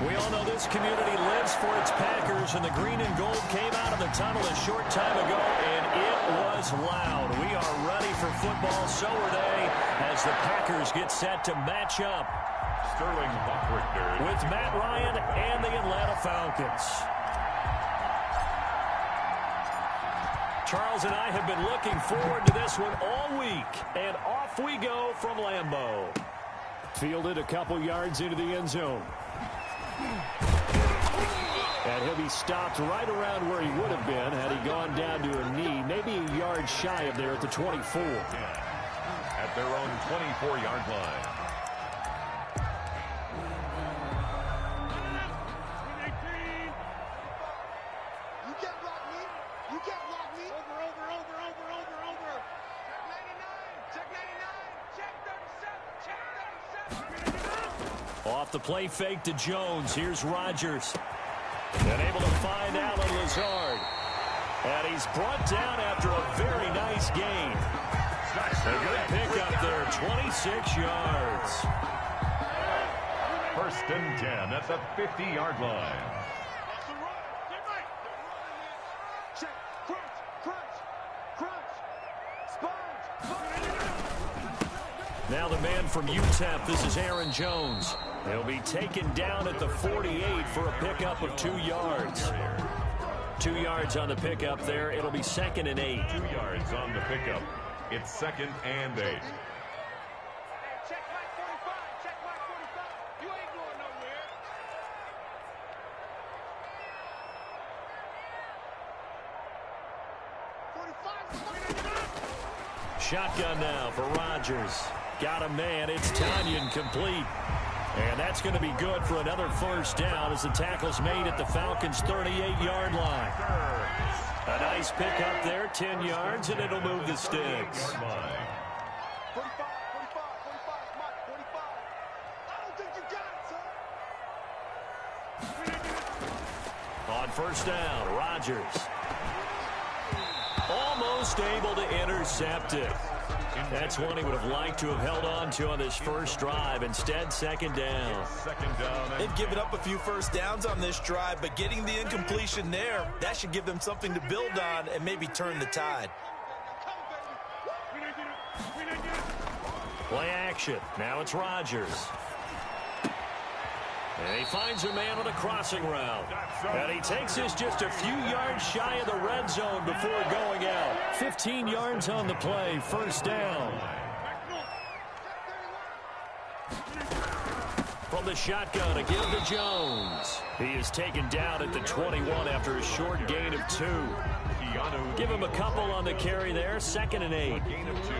We all know this community lives for its Packers, and the green and gold came out of the tunnel a short time ago, and it was loud. We are ready for football, so are they, as the Packers get set to match up with Matt Ryan and the Atlanta Falcons. Charles and I have been looking forward to this one all week, and off we go from Lambeau. Fielded a couple yards into the end zone. And he'll be stopped right around where he would have been had he gone down to a knee, maybe a yard shy of there at the 24. At their own 24-yard line. Off the play fake to Jones. Here's Rodgers. And able to find Alan Lazard. And he's brought down after a very nice gain. A good pickup there, 26 yards. First and 10 at the 50-yard line. Now the man from UTEP, this is Aaron Jones. He'll be taken down at the 48 for a pickup of 2 yards. 2 yards on the pickup there. It'll be 2nd and 8. 2 yards on the pickup. It's 2nd and 8. Check my 45. Check my 45. You ain't going nowhere. Shotgun now for Rodgers. Got a man. It's Tanyan complete. And that's going to be good for another first down as the tackle's made at the Falcons' 38-yard line. A nice pickup there, 10 yards, and it'll move the sticks. 45, 45, 45, Mike, 45. I don't think you got it, son. On first down, Rodgers. Almost able to intercept it. That's one he would have liked to have held on to on this first drive. Instead, 2nd down. They've given up a few first downs on this drive, but getting the incompletion there, that should give them something to build on and maybe turn the tide. Play action. Now it's Rodgers. And he finds a man on a crossing route. And he takes this just a few yards shy of the red zone before going out. 15 yards on the play. First down. From the shotgun, a give to Jones. He is taken down at the 21 after a short gain of 2. Give him a couple on the carry there. 2nd and 8.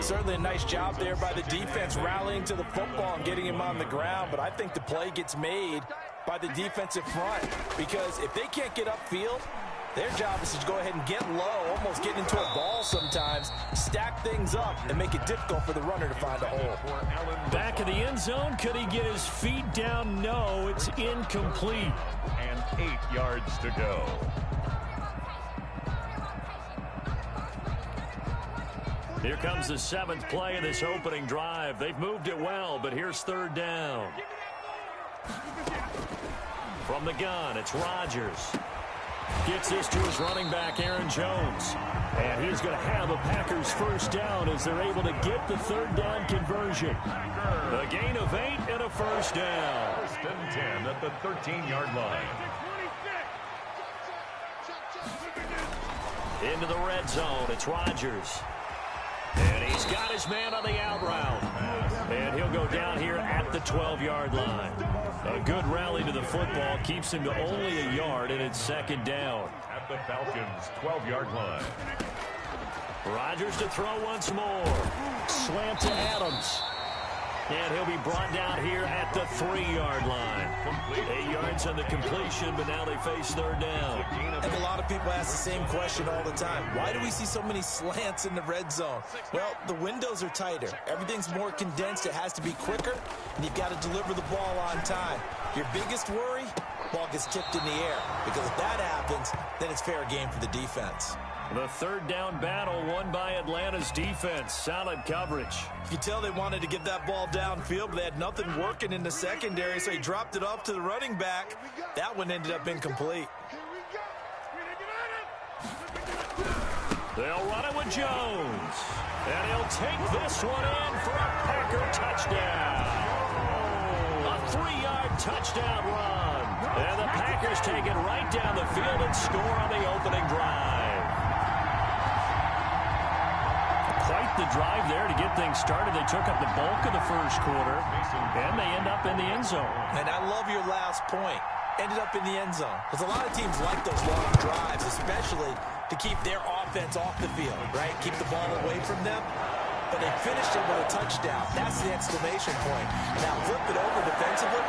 Certainly a nice job there by the defense rallying to the football and getting him on the ground, but I think the play gets made by the defensive front because if they can't get upfield, their job is to go ahead and get low, almost get into a ball sometimes, stack things up, and make it difficult for the runner to find a hole. Back in the end zone, could he get his feet down? No, it's incomplete. And 8 yards to go. Here comes the 7th play of this opening drive. They've moved it well, but here's 3rd down. From the gun, it's Rodgers. Gets this to his running back, Aaron Jones. And he's going to have a Packers first down as they're able to get the 3rd down conversion. A gain of 8 and a first down. First and 10 at the 13-yard line. Into the red zone, it's Rodgers. And he's got his man on the out route. And he'll go down here at the 12-yard line. A good rally to the football keeps him to only a yard, and it's 2nd down. At the Falcons' 12-yard line. Rodgers to throw once more. Slant to Adams. And he'll be brought down here at the 3-yard line. 8 yards on the completion, but now they face 3rd down. And a lot of people ask the same question all the time. Why do we see so many slants in the red zone? Well, the windows are tighter. Everything's more condensed. It has to be quicker, and you've got to deliver the ball on time. Your biggest worry, ball gets tipped in the air. Because if that happens, then it's fair game for the defense. The third down battle won by Atlanta's defense. Solid coverage. You tell they wanted to get that ball downfield, but they had nothing working in the secondary, so he dropped it off to the running back. That one ended up incomplete. They'll run it with Jones. And he'll take this one in for a Packer touchdown. A 3-yard touchdown run. And the Packers take it right down the field and score on the opening drive. Quite the drive there to get things started. They took up the bulk of the first quarter, and they end up in the end zone. And I love your last point. Ended up in the end zone. Because a lot of teams like those long drives, especially to keep their offense off the field, right? Keep the ball away from them. But they finished it with a touchdown. That's the exclamation point. Now flip it over defensively.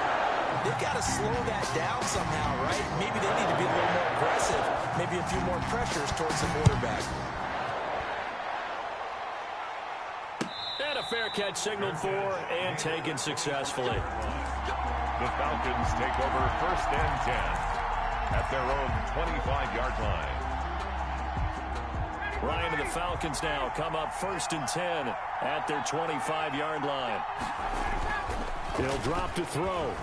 They've got to slow that down somehow, right? Maybe they need to be a little more aggressive. Maybe a few more pressures towards the quarterback. And a fair catch signaled for and taken successfully. The Falcons take over 1st and 10 at their own 25-yard line. Ryan and the Falcons now come up 1st and 10 at their 25-yard line. He'll drop to throw.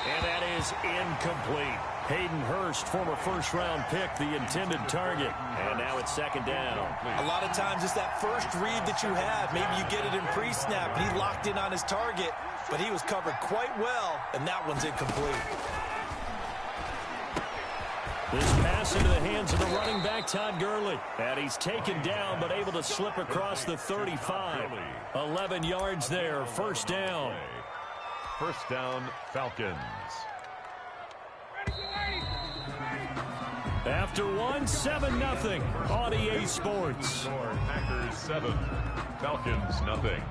And that is incomplete. Hayden Hurst, former first-round pick, the intended target. And now it's 2nd down. A lot of times it's that first read that you have. Maybe you get it in pre-snap, and he locked in on his target, but he was covered quite well, and that one's incomplete. This pass into the hands of the running back, Todd Gurley. And he's taken down, but able to slip across the 35. 11 yards there, 1st down. 1st down, Falcons. After one, 7-0 on EA Sports. Packers 7, Falcons nothing.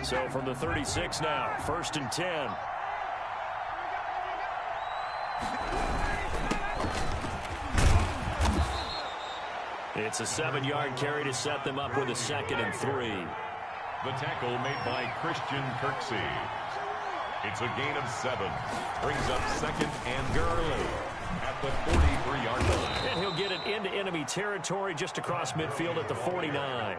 So from the 36 now, 1st and 10. It's a 7-yard carry to set them up with a 2nd and 3. The tackle made by Christian Kirksey. It's a gain of 7. Brings up 2nd and Gurley at the 43-yard line. And he'll get it into enemy territory just across midfield at the 49.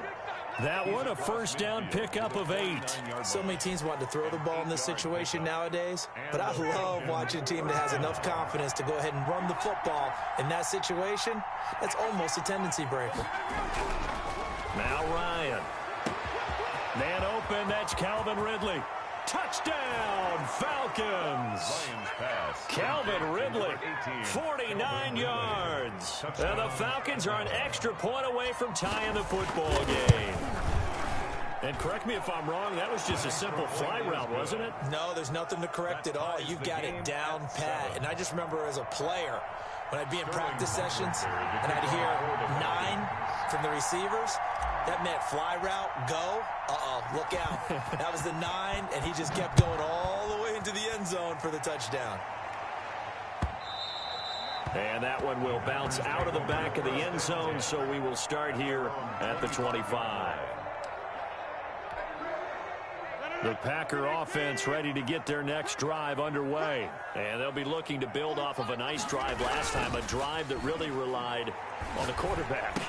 That one, a 1st down pickup of 8. So many teams want to throw the ball in this situation nowadays, but I love watching a team that has enough confidence to go ahead and run the football. In that situation, that's almost a tendency breaker. Now Ryan. Man open, that's Calvin Ridley. Touchdown, Falcons. Calvin Ridley, 49 yards. And the Falcons are an extra point away from tying the football game. And correct me if I'm wrong, that was just a simple fly route, wasn't it? No, there's nothing to correct at all. You've got it down pat. And I just remember as a player, when I'd be in practice sessions and I'd hear 9 from the receivers, that meant fly route, go, look out. That was the 9, and he just kept going all the way into the end zone for the touchdown. And that one will bounce out of the back of the end zone, so we will start here at the 25. The Packer offense ready to get their next drive underway. And they'll be looking to build off of a nice drive last time, a drive that really relied on the quarterback.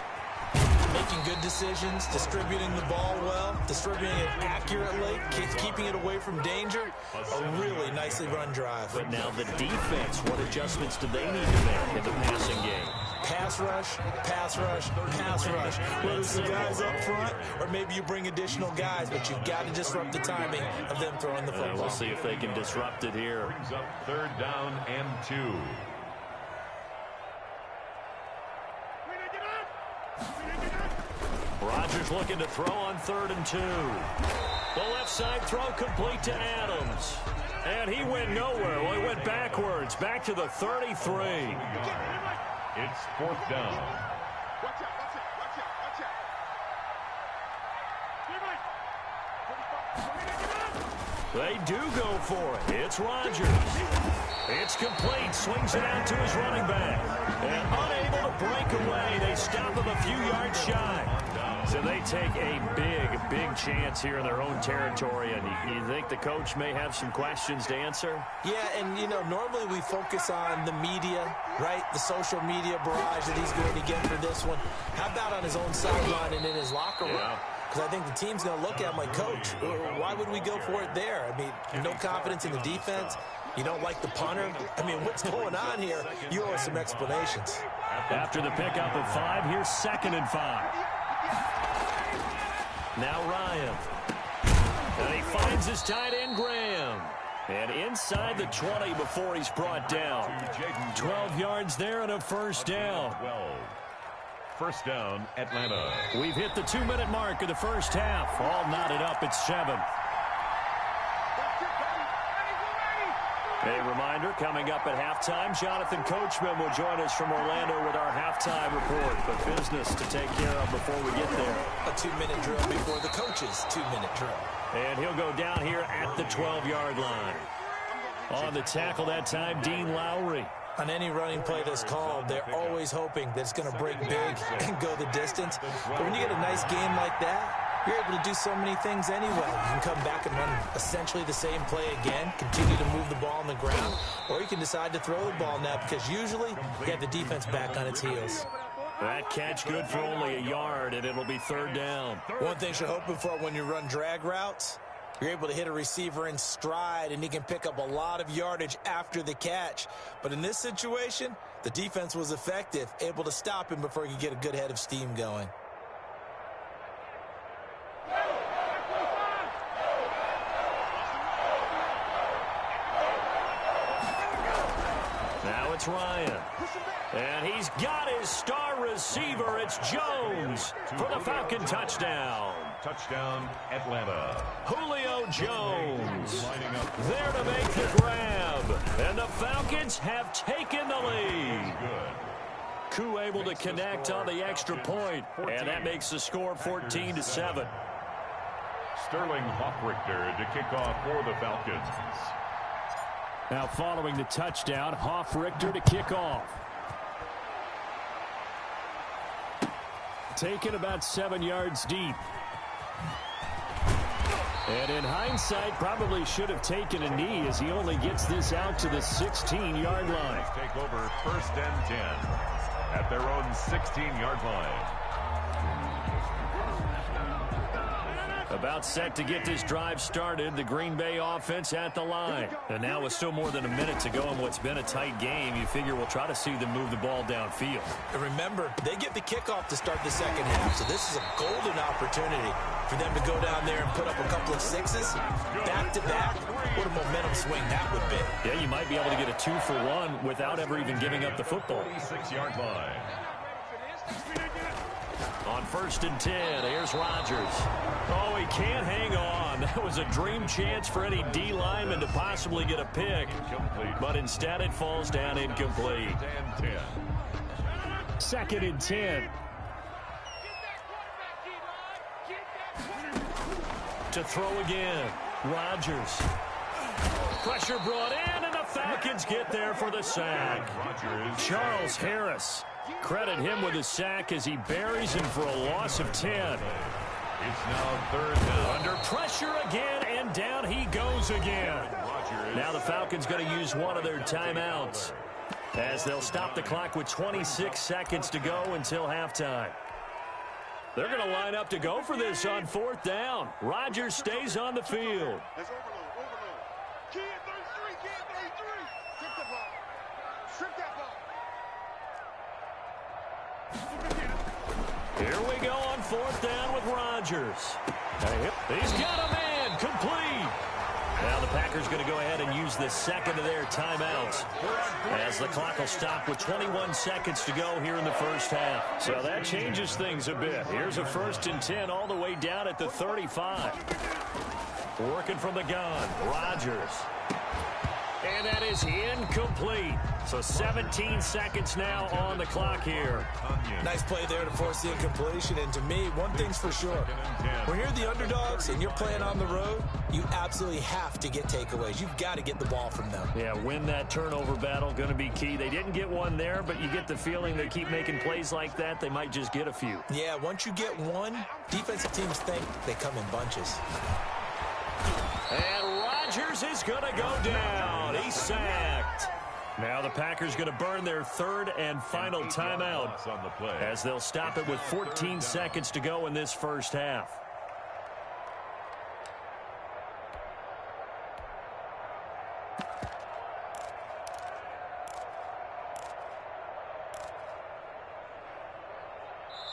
Making good decisions, distributing the ball well, distributing it accurately, keeping it away from danger. A really nicely run drive. But now the defense, what adjustments do they need to make in the passing game? Pass rush, pass rush, pass rush. Whether it's the guys up front or maybe you bring additional guys, but you've got to disrupt the timing of them throwing the football. We'll see if they can disrupt it here. Brings up 3rd down and 2. Rodgers looking to throw on 3rd and 2. The left side throw complete to Adams. And he went nowhere. Well, he went backwards, back to the 33. It's 4th down. Watch out, watch out, watch out, watch out. They do go for it. It's Rodgers. It's complete. Swings it out to his running back. And unable to break away. They stop him a few yards shy. So they take a big chance here in their own territory, and you think the coach may have some questions to answer? Yeah, and, you know, normally we focus on the media, right, the social media barrage that he's going to get for this one. How about on his own sideline and in his locker room? Because I think the team's going to look at him like, Coach, why would we go for it there? I mean, no confidence in the defense. You don't like the punter? I mean, what's going on here? You owe us some explanations. After the pickup of 5, here's 2nd and 5. Now Ryan. And he finds his tight end, Graham. And inside the 20 before he's brought down. 12 yards there and a first down. 12. First down, Atlanta. We've hit the 2-minute mark of the first half. All knotted up at 7. A reminder, coming up at halftime, Jonathan Coachman will join us from Orlando with our halftime report. But business to take care of before we get there. A 2-minute drill before the coach's 2-minute drill. And he'll go down here at the 12-yard line. On the tackle that time, Dean Lowry. On any running play that's called, they're always hoping that it's going to break big and go the distance. But when you get a nice game like that, you're able to do so many things anyway. You can come back and run essentially the same play again, continue to move the ball on the ground, or you can decide to throw the ball now because usually you have the defense back on its heels. That catch good for only a yard, and it'll be 3rd down. One thing you're hoping for when you run drag routes, you're able to hit a receiver in stride, and he can pick up a lot of yardage after the catch. But in this situation, the defense was effective, able to stop him before he could get a good head of steam going. Now it's Ryan. And he's got his star receiver. It's Jones for the Falcon touchdown. Touchdown, Atlanta. Julio Jones there to make the grab. And the Falcons have taken the lead. Koo able to connect on the extra point. And that makes the score 14-7. Sterling Hoffrichter to kick off for the Falcons. Now following the touchdown, Hoffrichter to kick off. Taken about 7 yards deep. And in hindsight, probably should have taken a knee as he only gets this out to the 16-yard line. Take over 1st and 10 at their own 16-yard line. About set to get this drive started, the Green Bay offense at the line. And now with still more than a minute to go in what's been a tight game, you figure we'll try to see them move the ball downfield. And remember, they get the kickoff to start the second half, so this is a golden opportunity for them to go down there and put up a couple of sixes back-to-back. What a momentum swing that would be. Yeah, you might be able to get a 2-for-1 without ever even giving up the football. 46-yard line. On 1st and 10, here's Rodgers. Oh, he can't hang on. That was a dream chance for any D lineman to possibly get a pick. But instead it falls down incomplete. 2nd and 10. To throw again. Rodgers. Pressure brought in, and the Falcons get there for the sack. Charles Harris. Credit him with a sack as he buries him for a loss of 10. It's now 3rd down. Under pressure again, and down he goes again. Now the Falcons going to use one of their timeouts as they'll stop the clock with 26 seconds to go until halftime. They're going to line up to go for this on 4th down. Rodgers stays on the field. That's overload. Key at 33, key at 33. Strip the ball. Strip that ball. Here we go on 4th down with Rodgers. He's got a man, complete. Now the Packers going to go ahead and use the second of their timeouts as the clock will stop with 21 seconds to go here in the first half. So that changes things a bit. Here's a 1st and 10 all the way down at the 35. Working from the gun, Rodgers. And that is incomplete. So 17 seconds now on the clock here. Nice play there to force the incompletion. And to me, one thing's for sure. When you're the underdogs and you're playing on the road, you absolutely have to get takeaways. You've got to get the ball from them. Yeah, win that turnover battle, going to be key. They didn't get one there, but you get the feeling they keep making plays like that, they might just get a few. Yeah, once you get one, defensive teams think they come in bunches. And Rodgers is going to go down. He's sacked. Now the Packers going to burn their third and final timeout as they'll stop it with 14 seconds to go in this first half.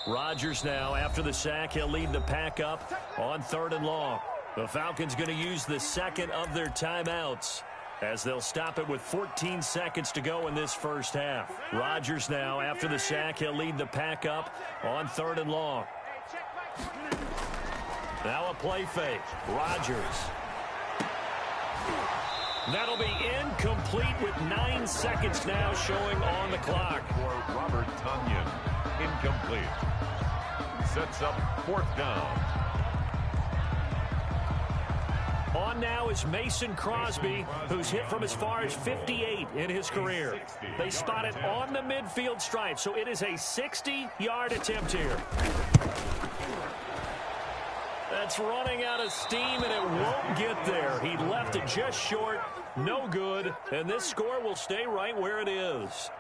Rodgers now, after the sack, he'll lead the pack up on 3rd and long. The Falcons going to use the second of their timeouts as they'll stop it with 14 seconds to go in this first half. Rodgers now, after the sack, he'll lead the pack up on 3rd and long. Now a play fake. Rodgers. That'll be incomplete with 9 seconds now showing on the clock. For Robert Tonyan, incomplete. Sets up 4th down. On now is Mason Crosby, who's hit from as far as 58 in his career. They spot it on the midfield stripe, so it is a 60-yard attempt here. That's running out of steam, and it won't get there. He left it just short, no good, and this score will stay right where it is.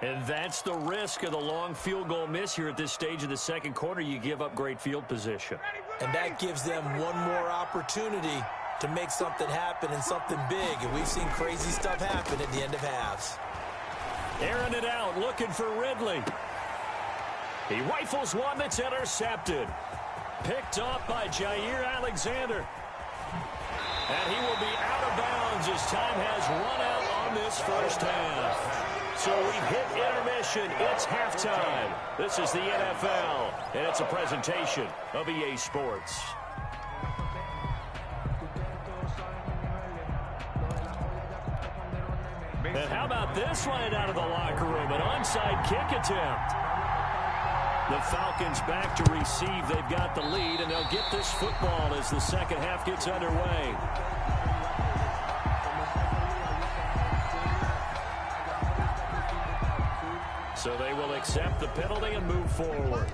And that's the risk of the long field goal miss here at this stage of the second quarter. You give up great field position. And that gives them one more opportunity to make something happen and something big. And we've seen crazy stuff happen at the end of halves. Airing it out, looking for Ridley. He rifles one that's intercepted. Picked off by Jair Alexander. And he will be out of bounds as time has run out on this first half. So we hit intermission. It's halftime. This is the NFL, and it's a presentation of EA Sports. And how about this right out of the locker room? An onside kick attempt. The Falcons back to receive. They've got the lead, and they'll get this football as the second half gets underway. So they will accept the penalty and move forward.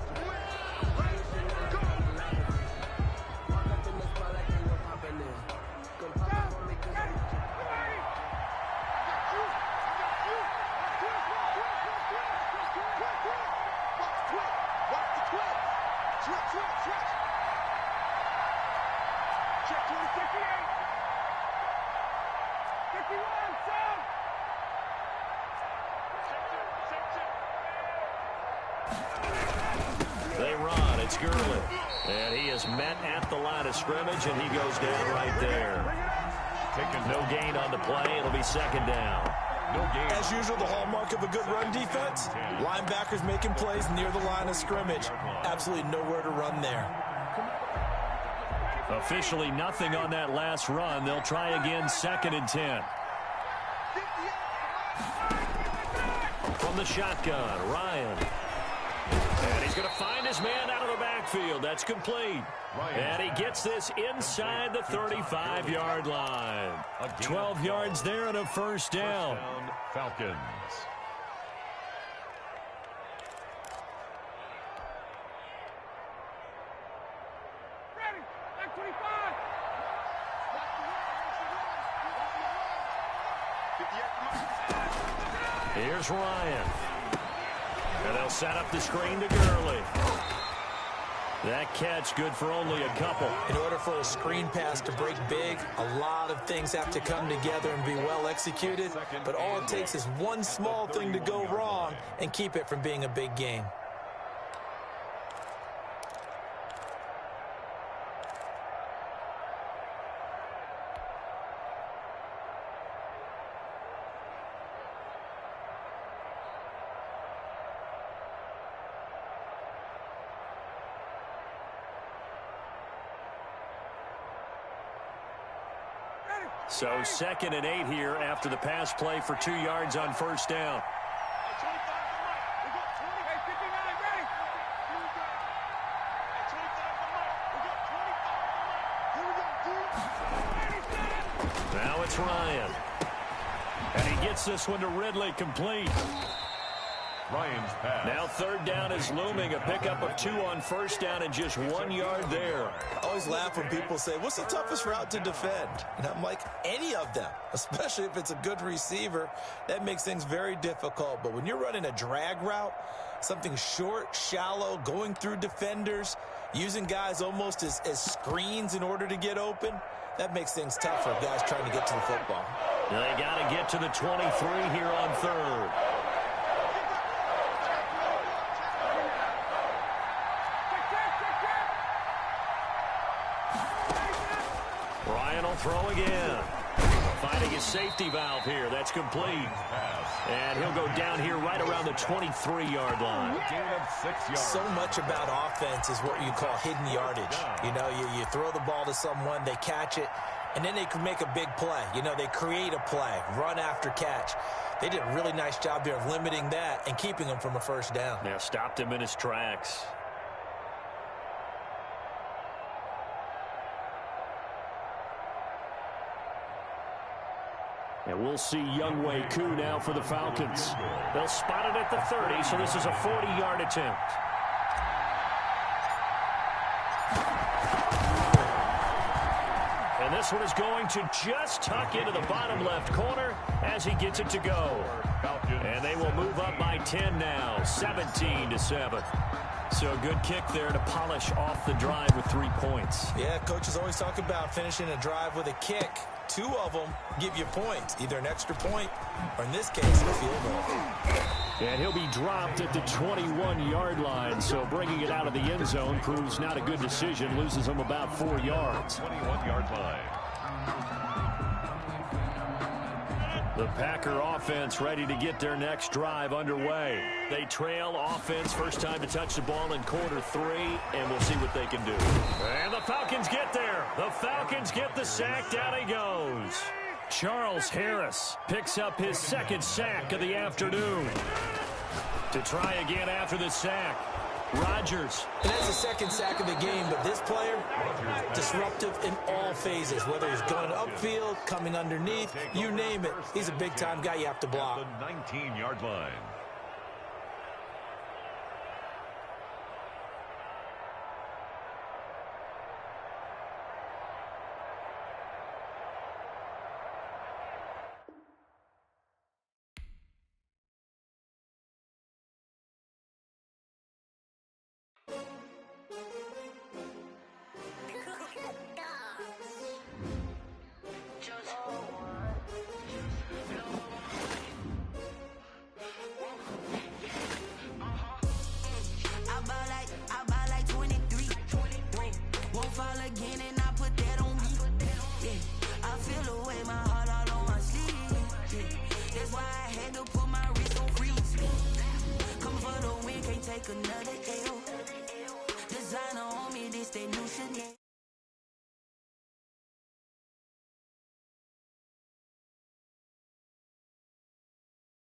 They run. It's Gurley. And he is met at the line of scrimmage, and he goes down right there. Taking no gain on the play. It'll be second down. No gain. As usual, the hallmark of a good run defense, linebackers making plays near the line of scrimmage. Absolutely nowhere to run there. Officially nothing on that last run. They'll try again, 2nd and 10. From the shotgun, Ryan. And he's going to find his man out of the backfield. That's complete. And he gets this inside the 35-yard line. 12 yards there and a first down. Falcons. Here's Ryan. And they'll set up the screen to Gurley. That catch good for only a couple. In order for a screen pass to break big, a lot of things have to come together and be well executed. But all it takes is one small thing to go wrong and keep it from being a big game. So 2nd and 8 here after the pass play for 2 yards on first down. Now it's Ryan. And he gets this one to Ridley, complete. Ryan's pass. Now 3rd down is looming. A pickup of 2 on first down and just 1 yard there. I always laugh when people say, what's the toughest route to defend? And I'm like, any of them, especially if it's a good receiver. That makes things very difficult. But when you're running a drag route, something short, shallow, going through defenders, using guys almost as screens in order to get open, that makes things tough for guys trying to get to the football. They got to get to the 23 here on 3rd. Ryan will throw again. Finding his safety valve here. That's complete. And he'll go down here right around the 23-yard line. Gain of 6 yards. So much about offense is what you call hidden yardage. You know, you throw the ball to someone, they catch it, and then they can make a big play. You know, they create a play, run after catch. They did a really nice job there of limiting that and keeping him from a first down. Yeah, stopped him in his tracks. And we'll see Younghoe Koo now for the Falcons. They'll spot it at the 30, so this is a 40-yard attempt. And this one is going to just tuck into the bottom left corner as he gets it to go. And they will move up by 10 now, 17-7. So a good kick there to polish off the drive with 3 points. Yeah, coaches always talk about finishing a drive with a kick. 2 of them give you points, either an extra point or, in this case, a field goal. And he'll be dropped at the 21-yard line, so bringing it out of the end zone proves not a good decision. Loses him about 4 yards. 21-yard line. The Packer offense ready to get their next drive underway. They trail offense, first time to touch the ball in quarter 3, and we'll see what they can do. And the Falcons get there. The Falcons get the sack. Down he goes. Charles Harris picks up his 2nd sack of the afternoon. To try again after the sack, Rodgers. And that's the 2nd sack of the game, but this player, disruptive in all phases, whether he's going upfield, coming underneath, you name it. He's a big-time guy you have to block. The 19-yard line.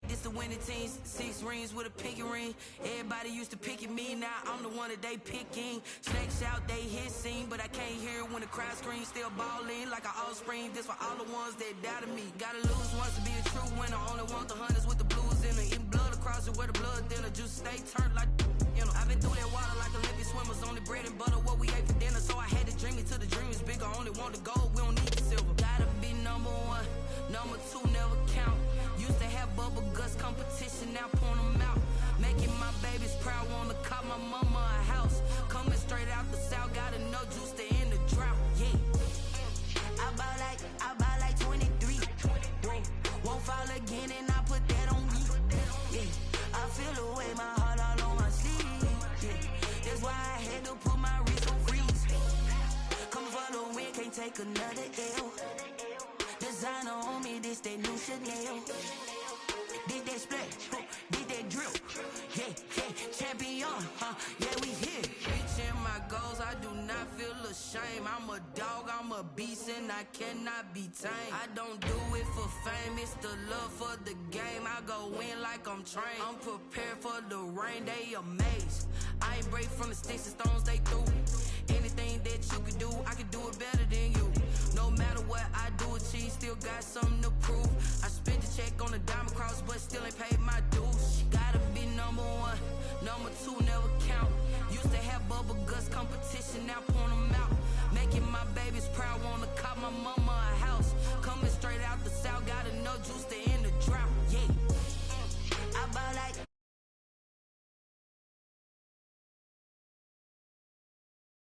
This the winning team, 6 rings with a pinky ring. Everybody used to pick at me, now I'm the one that they picking. Snakes out, they hissing, but I can't hear when the crowd screams. Still balling like an offspring. This for all the ones that doubted me. Gotta lose once to be a true winner. Only want the hunters with the blues in it. Eating blood across it where the blood thinner. Just stay turned like, you know. I've been through that water like Olympic swimmers. Only bread and butter, what we ate for dinner. So I had to dream it till the dream is bigger. Only want the gold, we don't need the silver. Gotta be number 1, number 2 never count. Used to have bubble guts competition, now point them out. Making my babies proud, wanna call my mama a house. Coming straight out the south, got enough juice to end the drought, yeah. I buy like 23. Won't fall again and I put that on me, yeah. I feel the way, my heart all on my sleeve, yeah. That's why I had to put my wrist on freeze. Coming for the win, can't take another L. Designer on me, this that new Chanel. Did that splash, did that drip, yeah, champion, yeah, we here. Reaching my goals, I do not feel ashamed. shame. I'm a dog, I'm a beast, and I cannot be tamed. I don't do it for fame, it's the love for the game. I go in like I'm trained. I'm prepared for the rain, they amazed. I ain't break from the sticks and stones they threw